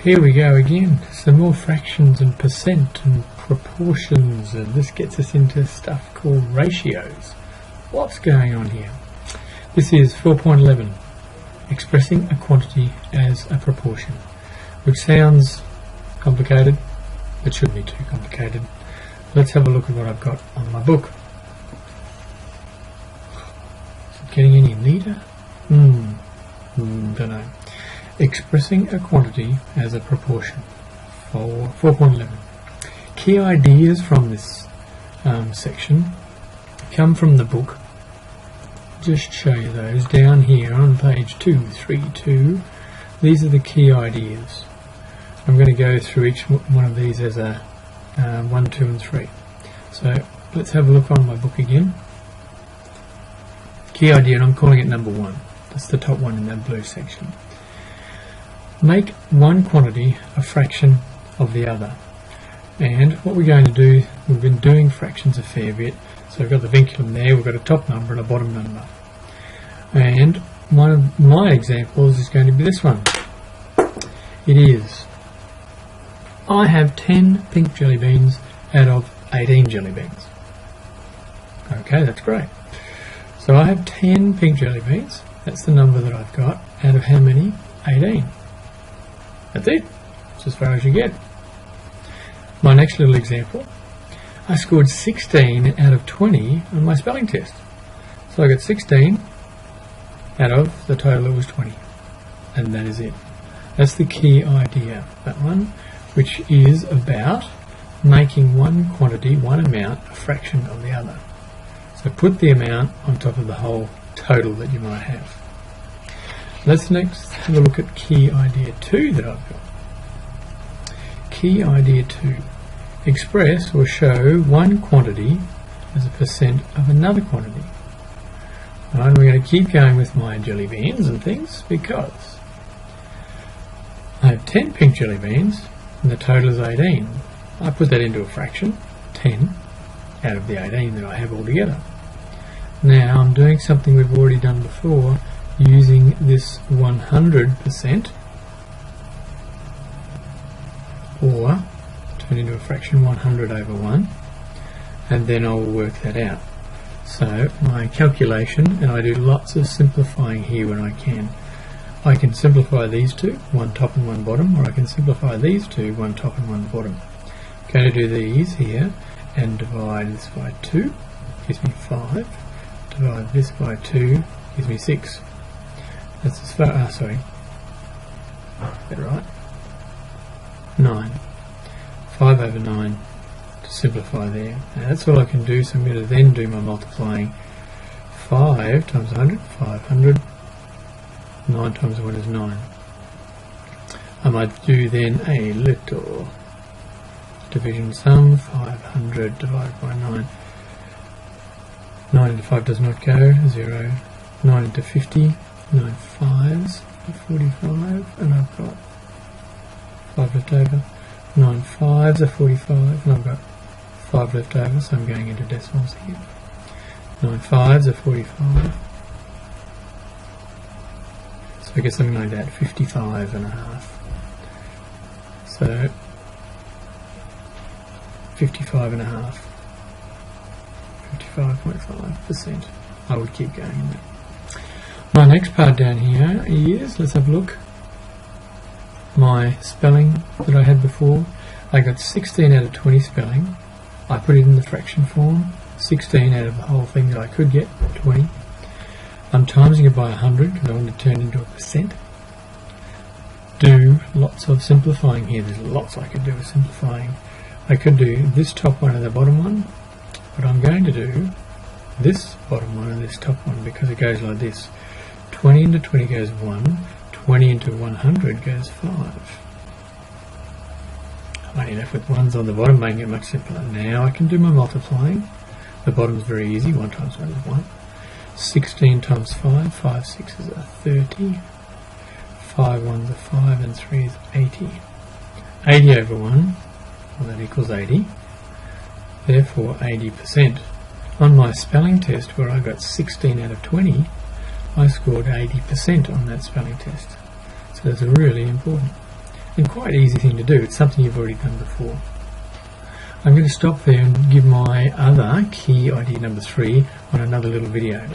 Here we go again, some more fractions and percent and proportions, and this gets us into stuff called ratios. What's going on here? This is 4.11, expressing a quantity as a proportion, which sounds complicated, but shouldn't be too complicated. Let's have a look at what I've got on my book. Is it getting any neater? Don't know. Expressing a quantity as a proportion for 4.11. Key ideas from this section come from the book. Just show you those down here on page 232. These are the key ideas. I'm going to go through each one of these as a 1, 2 and 3. So let's have a look on my book again. Key idea, and I'm calling it number 1. That's the top one in that blue section. Make one quantity a fraction of the other. And what we're going to do, we've been doing fractions a fair bit. So we've got the vinculum there, we've got a top number and a bottom number. And one of my examples is going to be this one. It is, I have 10 pink jelly beans out of 18 jelly beans. Okay, that's great. So I have 10 pink jelly beans. That's the number that I've got out of how many? 18. That's it. It's as far as you get. My next little example, I scored 16 out of 20 on my spelling test. So I got 16 out of the total that was 20. And that is it. That's the key idea, that one, which is about making one quantity, one amount, a fraction of the other. So put the amount on top of the whole total that you might have. Let's next have a look at key idea 2 that I've got. Key idea 2. Express or show one quantity as a percent of another quantity. And we're going to keep going with my jelly beans and things because I have 10 pink jelly beans and the total is 18. I put that into a fraction, 10 out of the 18 that I have altogether. Now I'm doing something we've already done before, using this 100% or turn into a fraction 100 over 1, and then I'll work that out. So my calculation, and I do lots of simplifying here when I can. I can simplify these two, one top and one bottom, or I can simplify these two, one top and one bottom. I'm going to do these here and divide this by 2, gives me 5. Divide this by 2, gives me 6. That's as far, sorry, get it right, 9. 5 over 9 to simplify there. Now that's all I can do, so I'm going to then do my multiplying. 5 times 100, 500. 9 times 1 is 9. I might do then a little division sum. 500 divided by 9. 9 into 5 does not go, 0. 9 into 50, 9 5s are 45, and I've got 5 left over. 9 5s are 45, and I've got 5 left over, so I'm going into decimals here. 9 5s are 45. So I guess I'm going to add 55 and a half. So 55 and a half. 55.5%. I would keep going in there. My next part down here is, let's have a look, my spelling that I had before. I got 16 out of 20 spelling. I put it in the fraction form. 16 out of the whole thing that I could get, 20. I'm timesing it by 100 because I want to turn it into a percent. Do lots of simplifying here. There's lots I could do with simplifying. I could do this top one and the bottom one, but I'm going to do this bottom one and this top one because it goes like this. 20 into 20 goes 1. 20 into 100 goes 5. I'm only left with 1s on the bottom, making it much simpler. Now I can do my multiplying. The bottom's very easy. 1 times 1 is 1. 16 times 5. 5 6s are 30. 5 1s are 5 and 3 is 80. 80 over 1, well, that equals 80. Therefore 80%. On my spelling test where I got 16 out of 20, I scored 80% on that spelling test. So that's really important. and quite an easy thing to do. It's something you've already done before. I'm going to stop there and give my other key idea number 3 on another little video.